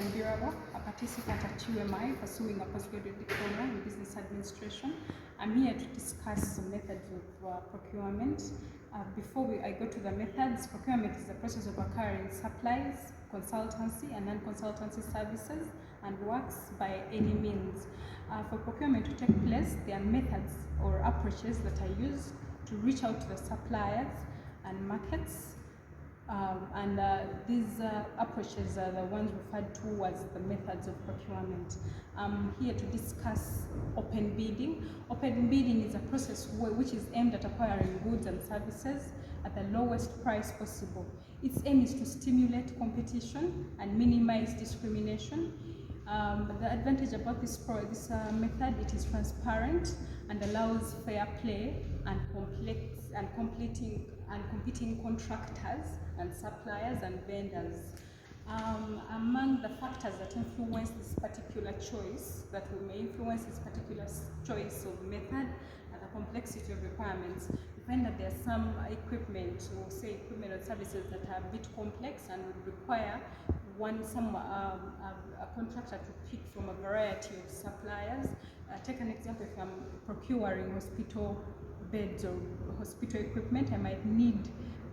Biraba, a participant at UMI pursuing a postgraduate diploma in business administration. I'm here to discuss the methods of procurement. Before I go to the methods, procurement is the process of acquiring supplies, consultancy and non-consultancy services and works by any means. For procurement to take place, there are methods or approaches that are used to reach out to the suppliers and markets. These approaches are the ones referred to as the methods of procurement. I'm here to discuss open bidding. Open bidding is a process which is aimed at acquiring goods and services at the lowest price possible. Its aim is to stimulate competition and minimize discrimination. The advantage about this method, it is transparent and allows fair play and competing contractors and suppliers and vendors. Among the factors that influence this particular choice, that may influence this particular choice of method and the complexity of requirements, we find that there are some equipment or services that are a bit complex and would require a contractor to pick from a variety of suppliers. Take an example, if I'm procuring hospital beds or hospital equipment, I might need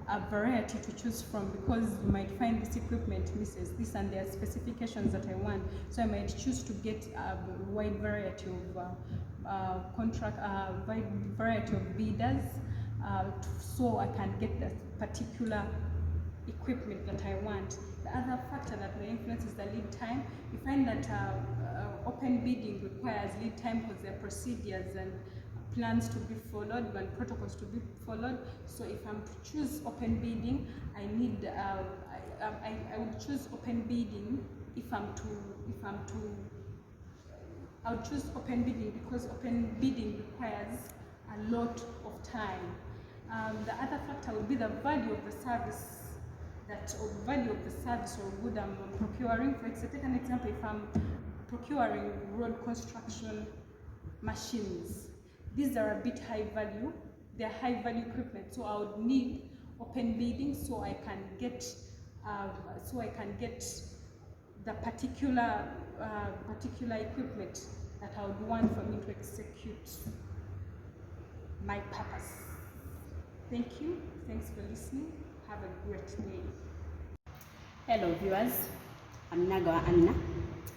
a variety to choose from because you might find this equipment misses this and there are specifications that I want. So I might choose to get a wide variety of variety of bidders so I can get the particular equipment that I want. The other factor that may influence is the lead time. We find that open bidding requires lead time because there are procedures and plans to be followed and protocols to be followed. So if I'm to choose open bidding, I would choose open bidding I would choose open bidding because open bidding requires a lot of time. The other factor would be the value of the service or good I'm procuring. For example, take an example, if I'm procuring road construction machines, these are a bit high value. They're high value equipment, so I would need open bidding so I can get the particular equipment that I would want for me to execute my purpose. Thank you. Thanks for listening. Have a great day. Hello viewers, I'm Nagawa Anna,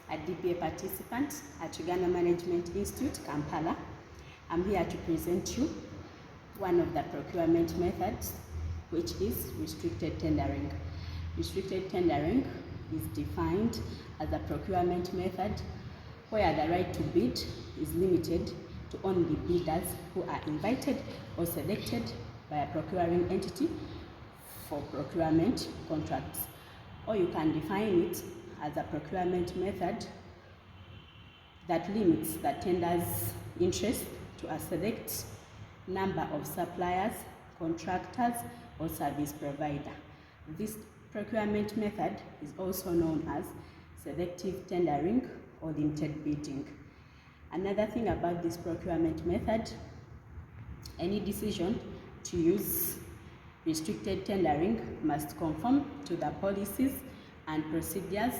a DBA participant at Uganda Management Institute, Kampala. I'm here to present you one of the procurement methods, which is restricted tendering. Restricted tendering is defined as a procurement method where the right to bid is limited to only bidders who are invited or selected by a procuring entity for procurement contracts. Or you can define it as a procurement method that limits the tender's interest to a select number of suppliers, contractors, or service provider. This procurement method is also known as selective tendering or limited bidding. Another thing about this procurement method, any decision to use restricted tendering must conform to the policies and procedures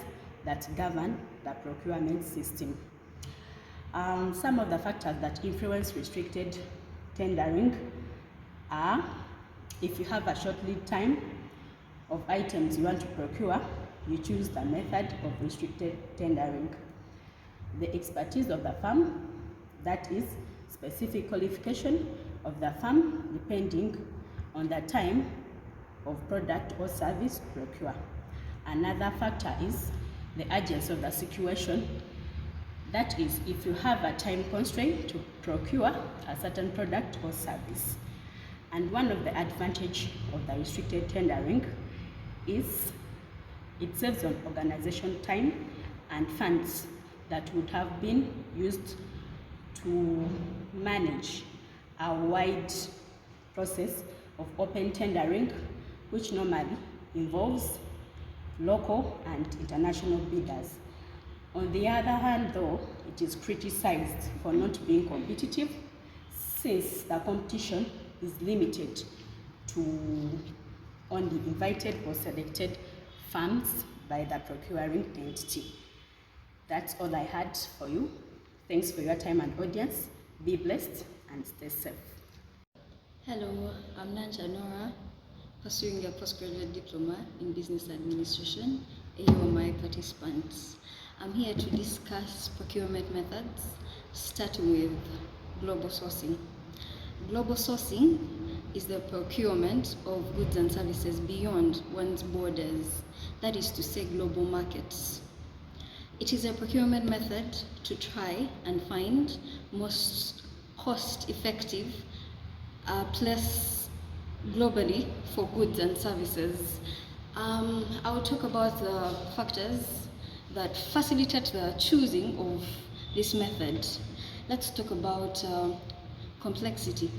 that govern the procurement system. Some of the factors that influence restricted tendering are: if you have a short lead time of items you want to procure, you choose the method of restricted tendering. The expertise of the firm, that is, specific qualification of the firm depending on the time of product or service procure. Another factor is the urgency of the situation. That is, if you have a time constraint to procure a certain product or service. And one of the advantages of the restricted tendering is it saves on organization time and funds that would have been used to manage a wide process of open tendering, which normally involves local and international bidders. On the other hand, though, it is criticized for not being competitive, since the competition is limited to only invited or selected firms by the procuring entity. That's all I had for you. Thanks for your time and audience. Be blessed and stay safe. Hello, I'm Nanja Nora, pursuing a postgraduate diploma in business administration. You are my participants. I'm here to discuss procurement methods, starting with global sourcing. Global sourcing is the procurement of goods and services beyond one's borders, that is to say, global markets. It is a procurement method to try and find most cost-effective place globally for goods and services. I will talk about the factors that facilitate the choosing of this method. Let's talk about complexity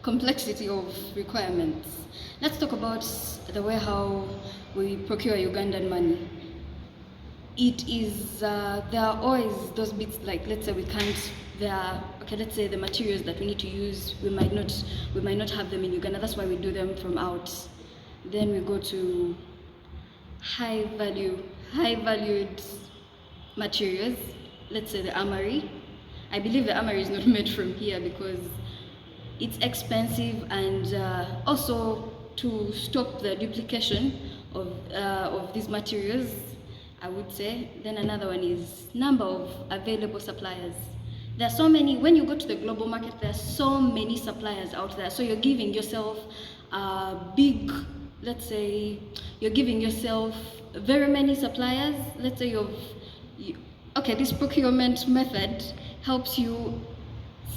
complexity of requirements. Let's talk about the way how we procure Ugandan money. It is there are always those bits, like let's say we can't. Let's say the materials that we need to use, we might not have them in Uganda. That's why we do them from out. Then we go to high valued materials. Let's say the armory. I believe the armory is not made from here because it's expensive, and also to stop the duplication of these materials, I would say. Then another one is number of available suppliers. There are so many. When you go to the global market, there are so many suppliers out there. So you're giving yourself big, let's say, you're giving yourself very many suppliers. Let's say this procurement method helps you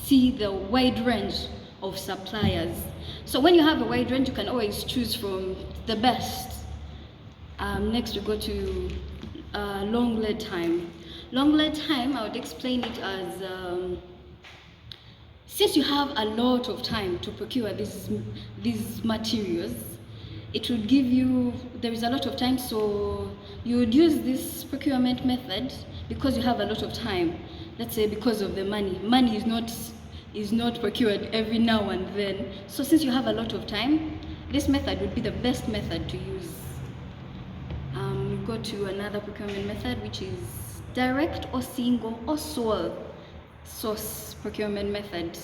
see the wide range of suppliers. So when you have a wide range, you can always choose from the best. Next we go to long lead time. Long lead time, I would explain it as since you have a lot of time to procure these materials, it would give you, there is a lot of time, so you would use this procurement method because you have a lot of time. Let's say because of the money. Money is not procured every now and then. So since you have a lot of time, this method would be the best method to use. We go to another procurement method, which is direct or single or sole source procurement method.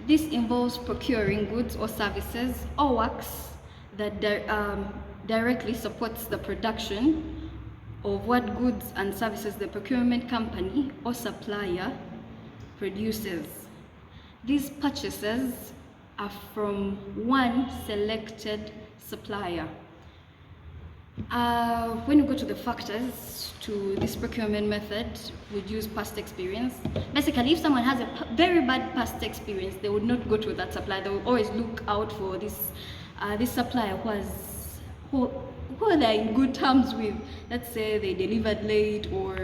This involves procuring goods or services or works that directly supports the production of what goods and services the procurement company or supplier produces. These purchases are from one selected supplier. When you go to the factors to this procurement method, we'd use past experience. Basically, if someone has a very bad past experience, they would not go to that supplier. They will always look out for this supplier who they're in good terms with. Let's say they delivered late, or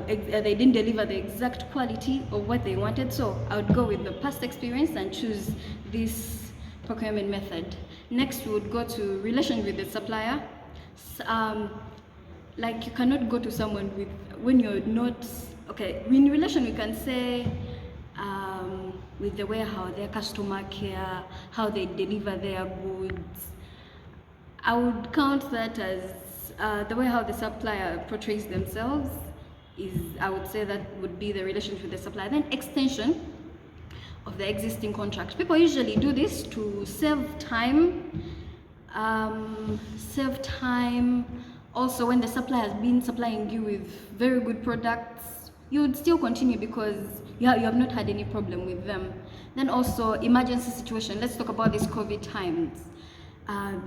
they didn't deliver the exact quality of what they wanted. So I would go with the past experience and choose this procurement method. Next, we would go to relation with the supplier. Like you cannot go to someone when you're not, okay, in relation we can say with the way how their customer care, how they deliver their goods. I would count that as the way how the supplier portrays themselves I would say that would be the relationship with the supplier. Then extension of the existing contract. People usually do this to save time. Also, when the supplier has been supplying you with very good products, you would still continue because you have not had any problem with them. Then also emergency situation. Let's talk about these COVID times.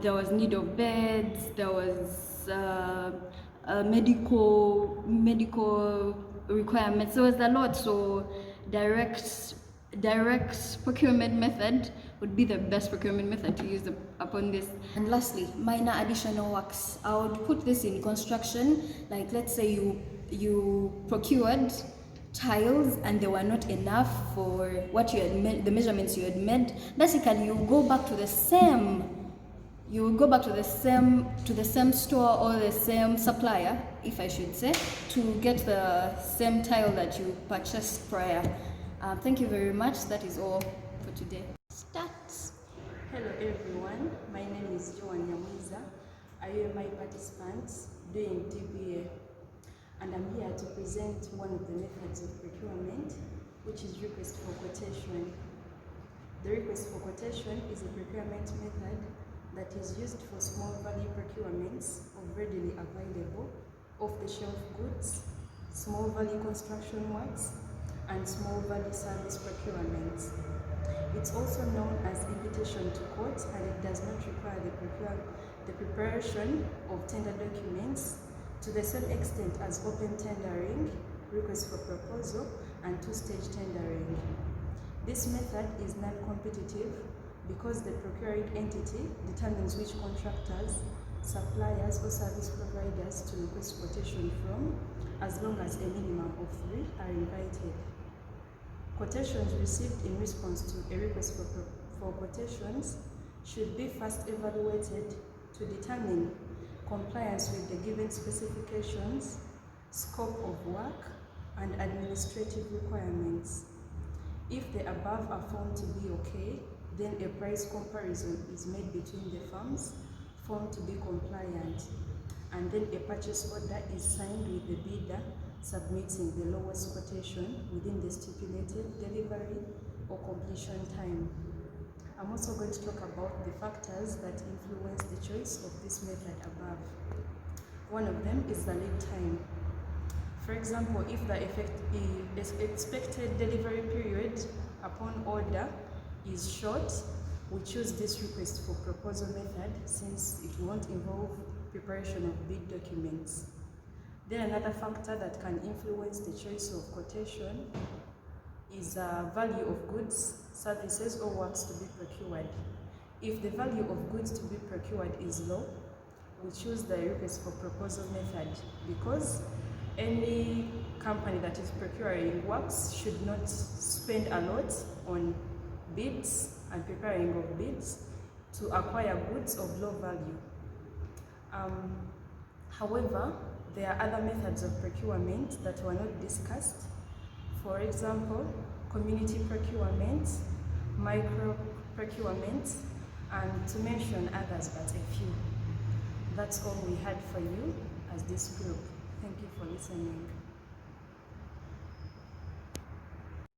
There was need of beds. There was medical requirements. There was a lot. So direct procurement method would be the best procurement method to use upon this. And lastly, minor additional works. I would put this in construction. Like let's say you procured tiles and they were not enough for what you had made, the measurements you had made. Basically, you go back to the same store or the same supplier, if I should say, to get the same tile that you purchased prior. Thank you very much. That is all for today. Start. Hello everyone, my name is Joan Nyamwiza. I am my participants doing DBA, and I'm here to present one of the methods of procurement, which is request for quotation. The request for quotation is a procurement method that is used for small value procurements of readily available off-the-shelf goods, small value construction works, and small value service procurements. It's also known as invitation to quote, and it does not require the preparation of tender documents to the same extent as open tendering, request for proposal, and two-stage tendering. This method is non-competitive because the procuring entity determines which contractors, suppliers, or service providers to request quotation from, as long as a minimum of 3 are invited. Quotations received in response to a request for quotations should be first evaluated to determine compliance with the given specifications, scope of work, and administrative requirements. If the above are found to be okay, then a price comparison is made between the firms found to be compliant, and then a purchase order is signed with the bidder submitting the lowest quotation within the stipulated delivery or completion time. I'm also going to talk about the factors that influence the choice of this method above. One of them is the lead time. For example, if the expected delivery period upon order is short, we choose this request for proposal method since it won't involve preparation of bid documents. Then another factor that can influence the choice of quotation is value of goods, services, or works to be procured. If the value of goods to be procured is low, we choose the request for proposal method because any company that is procuring works should not spend a lot on bids and preparing of bids to acquire goods of low value. However, there are other methods of procurement that were not discussed. For example, community procurement, micro procurement, and to mention others but a few. That's all we had for you as this group. Thank you for listening.